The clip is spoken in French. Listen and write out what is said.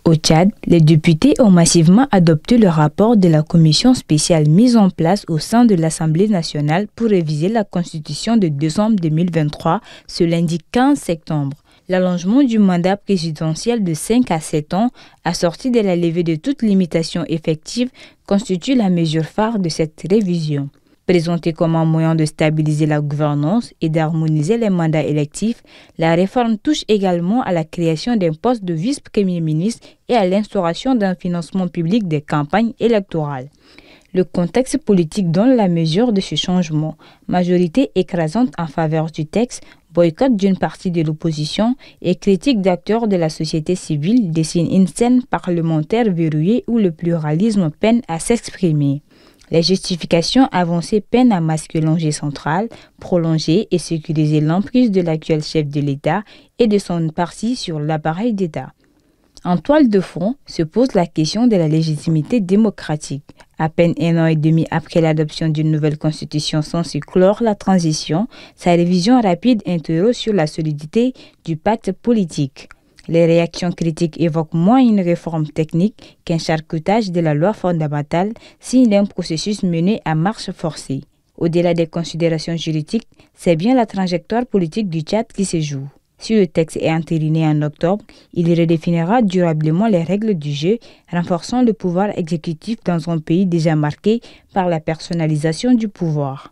Au Tchad, les députés ont massivement adopté le rapport de la commission spéciale mise en place au sein de l'Assemblée nationale pour réviser la Constitution de décembre 2023 ce lundi 15 septembre. L'allongement du mandat présidentiel de 5 à 7 ans, assorti de la levée de toute limitation effective, constitue la mesure phare de cette révision. Présentée comme un moyen de stabiliser la gouvernance et d'harmoniser les mandats électifs, la réforme touche également à la création d'un poste de vice-premier ministre et à l'instauration d'un financement public des campagnes électorales. Le contexte politique donne la mesure de ce changement. Majorité écrasante en faveur du texte, boycott d'une partie de l'opposition et critique d'acteurs de la société civile dessinent une scène parlementaire verrouillée où le pluralisme peine à s'exprimer. Les justifications avancées peinent à masquer l'enjeu central, prolonger et sécuriser l'emprise de l'actuel chef de l'État et de son parti sur l'appareil d'État. En toile de fond se pose la question de la légitimité démocratique. À peine 1 an et demi après l'adoption d'une nouvelle constitution censée clore la transition, sa révision rapide interroge sur la solidité du pacte politique. Les réactions critiques évoquent moins une réforme technique qu'un charcutage de la loi fondamentale, signe d'un processus mené à marche forcée. Au-delà des considérations juridiques, c'est bien la trajectoire politique du Tchad qui se joue. Si le texte est entériné en octobre, il redéfinira durablement les règles du jeu, renforçant le pouvoir exécutif dans un pays déjà marqué par la personnalisation du pouvoir.